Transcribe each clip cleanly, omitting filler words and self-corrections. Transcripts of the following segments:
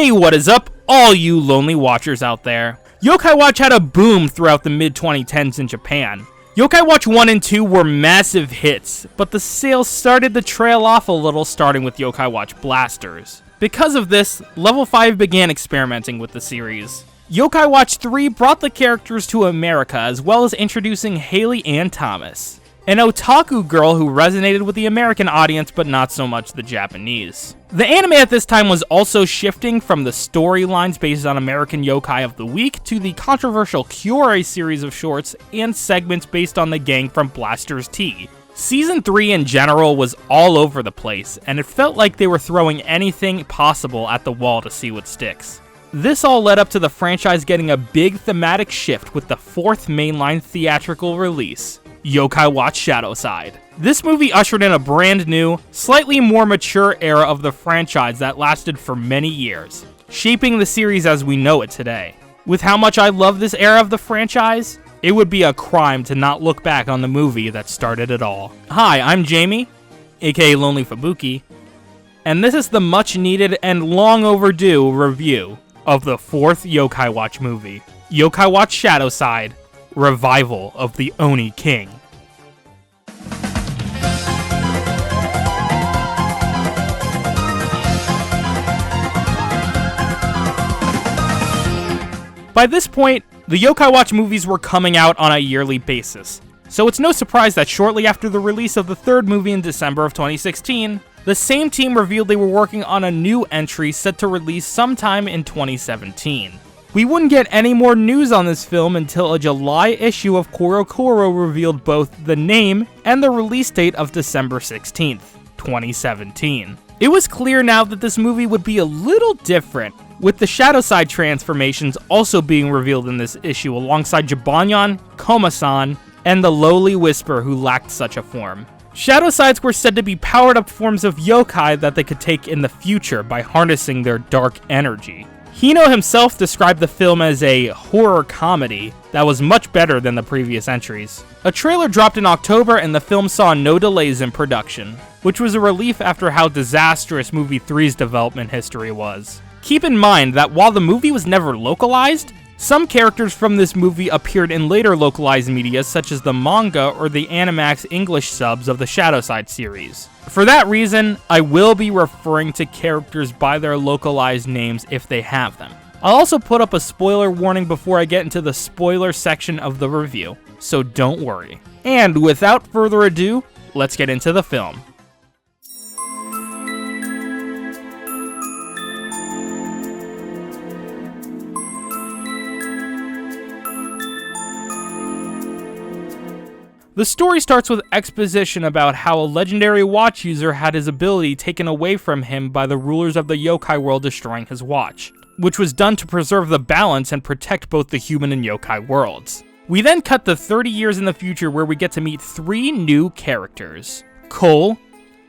Hey, what is up, all you lonely watchers out there? Yokai Watch had a boom throughout the mid-2010s in Japan. Yokai Watch 1 and 2 were massive hits, but the sales started to trail off a little, starting with Yokai Watch Blasters. Because of this, Level 5 began experimenting with the series. Yokai Watch 3 brought the characters to America, as well as introducing Haley Ann Thomas, an otaku girl who resonated with the American audience but not so much the Japanese. The anime at this time was also shifting from the storylines based on American Yokai of the Week to the controversial Kyore series of shorts and segments based on the gang from Blasters T. Season 3 in general was all over the place, and it felt like they were throwing anything possible at the wall to see what sticks. This all led up to the franchise getting a big thematic shift with the fourth mainline theatrical release, Yokai Watch Shadowside. This movie ushered in a brand new, slightly more mature era of the franchise that lasted for many years, shaping the series as we know it today. With how much I love this era of the franchise, it would be a crime to not look back on the movie that started it all. Hi, I'm Jamie, aka LonelyFubuki, and this is the much needed and long overdue review of the fourth Yokai Watch movie, Yokai Watch Shadowside, Revival of the Oni King. By this point, the Yokai Watch movies were coming out on a yearly basis, so it's no surprise that shortly after the release of the third movie in December of 2016, the same team revealed they were working on a new entry set to release sometime in 2017. We wouldn't get any more news on this film until a July issue of CoroCoro revealed both the name and the release date of December 16th, 2017. It was clear now that this movie would be a little different, with the Shadowside transformations also being revealed in this issue alongside Jibanyan, Koma-san, and the lowly Whisper who lacked such a form. Shadowsides were said to be powered-up forms of yokai that they could take in the future by harnessing their dark energy. Hino himself described the film as a horror comedy that was much better than the previous entries. A trailer dropped in October and the film saw no delays in production, which was a relief after how disastrous Movie 3's development history was. Keep in mind that while the movie was never localized, some characters from this movie appeared in later localized media such as the manga or the Animax English subs of the Shadowside series. For that reason, I will be referring to characters by their localized names if they have them. I'll also put up a spoiler warning before I get into the spoiler section of the review, so don't worry. And without further ado, let's get into the film. The story starts with exposition about how a legendary watch user had his ability taken away from him by the rulers of the yokai world destroying his watch, which was done to preserve the balance and protect both the human and yokai worlds. We then cut to 30 years in the future where we get to meet three new characters. Cole,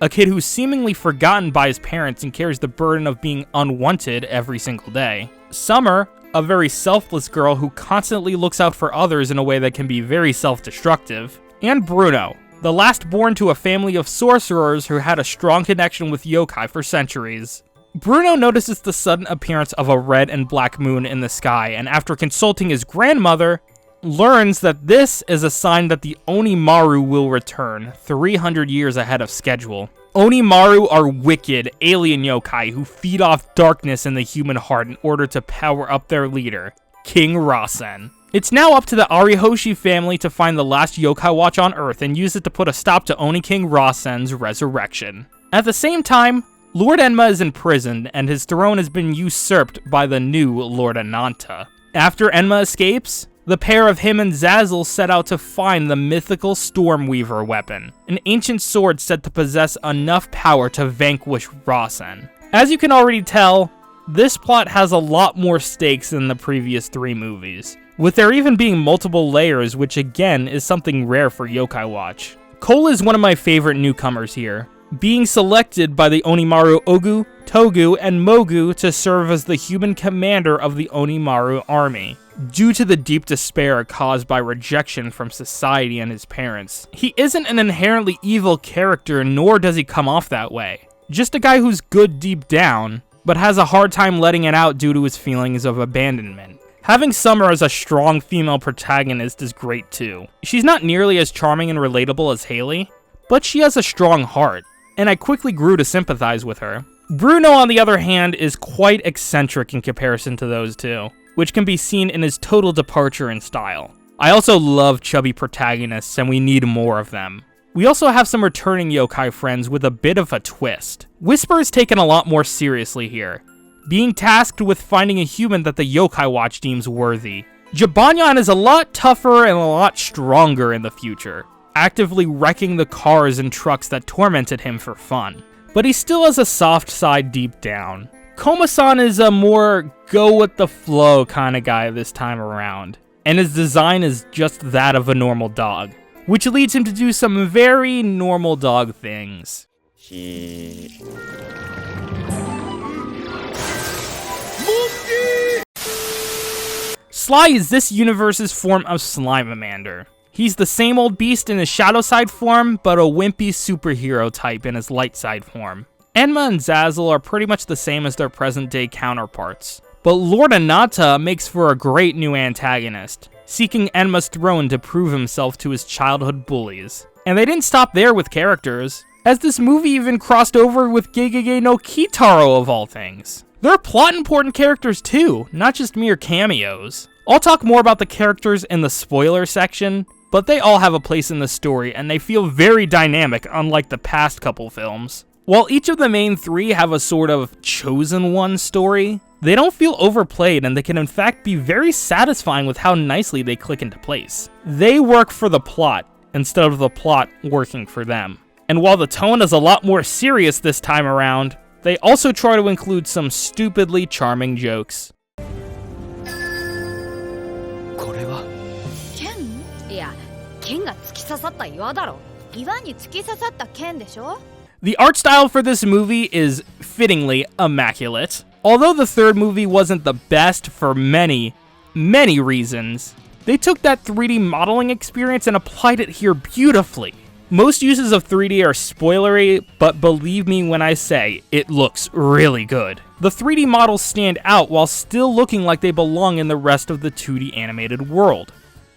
a kid who's seemingly forgotten by his parents and carries the burden of being unwanted every single day. Summer, a very selfless girl who constantly looks out for others in a way that can be very self-destructive. And Bruno, the last born to a family of sorcerers who had a strong connection with yokai for centuries. Bruno notices the sudden appearance of a red and black moon in the sky, and after consulting his grandmother, learns that this is a sign that the Onimaru will return 300 years ahead of schedule. Onimaru are wicked alien yokai who feed off darkness in the human heart in order to power up their leader, King Rasen. It's now up to the Arihoshi family to find the last yokai watch on Earth and use it to put a stop to Oni King Rasen's resurrection. At the same time, Lord Enma is imprisoned and his throne has been usurped by the new Lord Ananta. After Enma escapes, the pair of him and Zazzle set out to find the mythical Stormweaver weapon, an ancient sword said to possess enough power to vanquish Rasen. As you can already tell, this plot has a lot more stakes than the previous three movies, with there even being multiple layers, which again is something rare for Yokai Watch. Cole is one of my favorite newcomers here, being selected by the Onimaru Ogu, Togu, and Mogu to serve as the human commander of the Onimaru army, due to the deep despair caused by rejection from society and his parents. He isn't an inherently evil character, nor does he come off that way. Just a guy who's good deep down, but has a hard time letting it out due to his feelings of abandonment. Having Summer as a strong female protagonist is great too. She's not nearly as charming and relatable as Haley, but she has a strong heart, and I quickly grew to sympathize with her. Bruno, on the other hand, is quite eccentric in comparison to those two, which can be seen in his total departure in style. I also love chubby protagonists, and we need more of them. We also have some returning yokai friends with a bit of a twist. Whisper is taken a lot more seriously here, being tasked with finding a human that the Yokai Watch deems worthy. Jibanyan is a lot tougher and a lot stronger in the future, actively wrecking the cars and trucks that tormented him for fun. But he still has a soft side deep down. Koma-san is a more go-with-the-flow kind of guy this time around, and his design is just that of a normal dog, which leads him to do some very normal dog things. Sly is this universe's form of Slimemander. He's the same old beast in his Shadowside form, but a wimpy superhero type in his Lightside form. Enma and Zazzle are pretty much the same as their present-day counterparts, but Lord Anata makes for a great new antagonist, seeking Enma's throne to prove himself to his childhood bullies. And they didn't stop there with characters, as this movie even crossed over with Gegege no Kitaro of all things. There are plot-important characters too, not just mere cameos. I'll talk more about the characters in the spoiler section, but they all have a place in the story and they feel very dynamic, unlike the past couple films. While each of the main three have a sort of chosen one story, they don't feel overplayed and they can in fact be very satisfying with how nicely they click into place. They work for the plot, instead of the plot working for them. And while the tone is a lot more serious this time around, they also try to include some stupidly charming jokes. The art style for this movie is fittingly immaculate. Although the third movie wasn't the best for many, many reasons, they took that 3D modeling experience and applied it here beautifully. Most uses of 3D are spoilery, but believe me when I say, it looks really good. The 3D models stand out while still looking like they belong in the rest of the 2D animated world,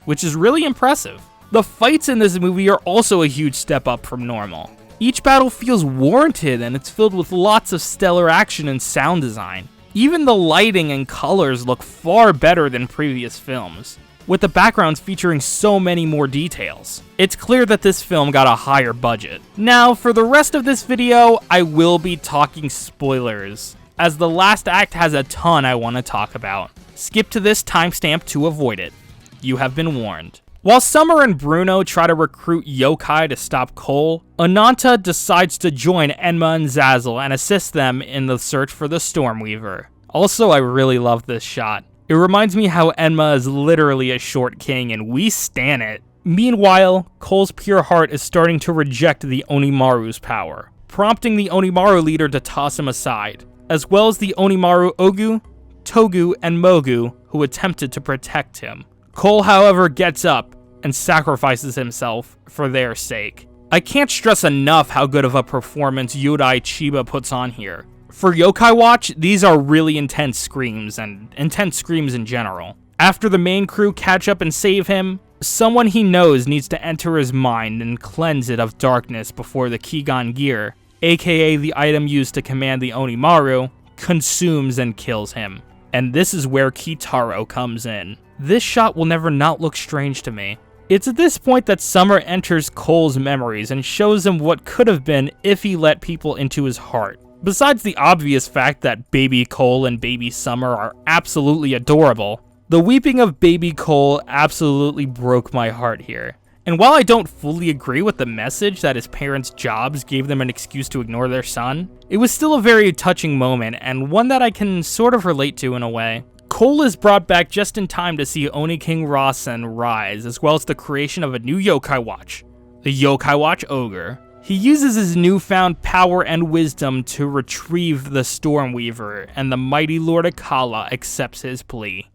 which is really impressive. The fights in this movie are also a huge step up from normal. Each battle feels warranted and it's filled with lots of stellar action and sound design. Even the lighting and colors look far better than previous films, with the backgrounds featuring so many more details. It's clear that this film got a higher budget. Now, for the rest of this video, I will be talking spoilers, as the last act has a ton I want to talk about. Skip to this timestamp to avoid it. You have been warned. While Summer and Bruno try to recruit yokai to stop Cole, Ananta decides to join Enma and Zazzle and assist them in the search for the Stormweaver. Also, I really love this shot. It reminds me how Enma is literally a short king and we stan it. Meanwhile, Cole's pure heart is starting to reject the Onimaru's power, prompting the Onimaru leader to toss him aside, as well as the Onimaru Ogu, Togu, and Mogu, who attempted to protect him. Cole, however, gets up and sacrifices himself for their sake. I can't stress enough how good of a performance Yodai Chiba puts on here. For Yokai Watch, these are really intense screams, and intense screams in general. After the main crew catch up and save him, someone he knows needs to enter his mind and cleanse it of darkness before the Kigan gear, aka the item used to command the Onimaru, consumes and kills him. And this is where Kitaro comes in. This shot will never not look strange to me. It's at this point that Summer enters Cole's memories and shows him what could have been if he let people into his heart. Besides the obvious fact that baby Cole and baby Summer are absolutely adorable, the weeping of baby Cole absolutely broke my heart here. And while I don't fully agree with the message that his parents' jobs gave them an excuse to ignore their son, it was still a very touching moment and one that I can sort of relate to in a way. Cole is brought back just in time to see Oni King Rasen rise, as well as the creation of a new Yokai Watch, the Yokai Watch Ogre. He uses his newfound power and wisdom to retrieve the Stormweaver, and the mighty Lord Akala accepts his plea.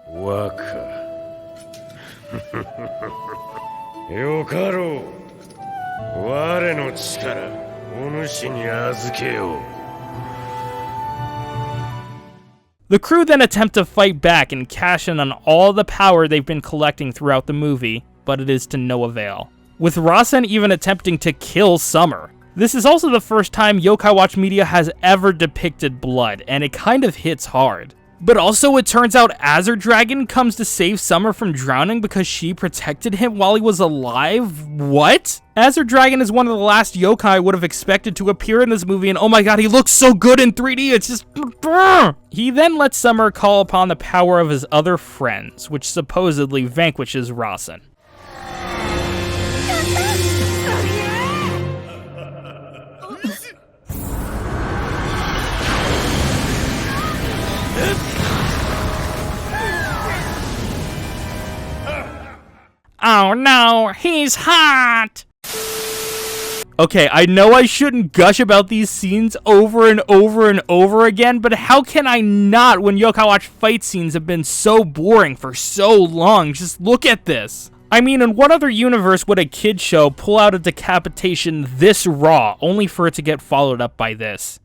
Waka. Yokaro. Ware no chikara, onushi ni azuke yo. The crew then attempt to fight back and cash in on all the power they've been collecting throughout the movie, but it is to no avail, with Rasen even attempting to kill Summer. This is also the first time Yokai Watch Media has ever depicted blood, and it kind of hits hard. But also, it turns out Azure Dragon comes to save Summer from drowning because she protected him while he was alive? What? Azure Dragon is one of the last yokai I would have expected to appear in this movie, and oh my god, he looks so good in 3D, it's just... He then lets Summer call upon the power of his other friends, which supposedly vanquishes Rasen. Oh no, he's hot! Okay, I know I shouldn't gush about these scenes over and over and over again, but how can I not when Yokai Watch fight scenes have been so boring for so long? Just look at this. I mean, in what other universe would a kid show pull out a decapitation this raw, only for it to get followed up by this?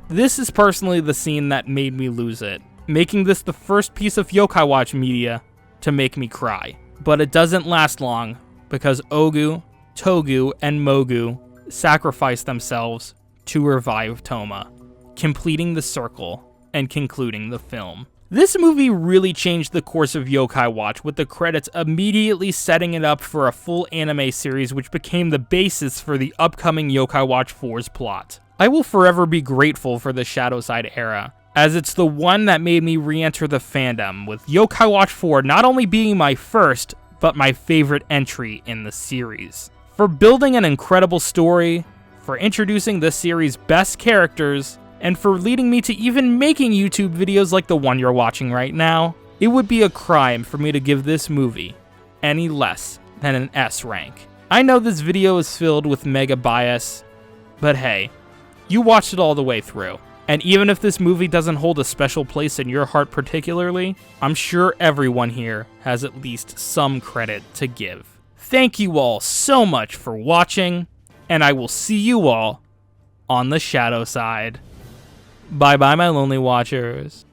This is personally the scene that made me lose it, making this the first piece of Yokai Watch media to make me cry. But it doesn't last long, because Ogu, Togu, and Mogu sacrifice themselves to revive Toma, completing the circle and concluding the film. This movie really changed the course of Yokai Watch, with the credits immediately setting it up for a full anime series which became the basis for the upcoming Yokai Watch 4's plot. I will forever be grateful for the Shadowside era, as it's the one that made me re-enter the fandom, with Yokai Watch 4 not only being my first, but my favorite entry in the series. For building an incredible story, for introducing the series' best characters, and for leading me to even making YouTube videos like the one you're watching right now, it would be a crime for me to give this movie any less than an S rank. I know this video is filled with mega bias, but hey, you watched it all the way through. And even if this movie doesn't hold a special place in your heart particularly, I'm sure everyone here has at least some credit to give. Thank you all so much for watching, and I will see you all on the shadow side. Bye bye, my lonely watchers.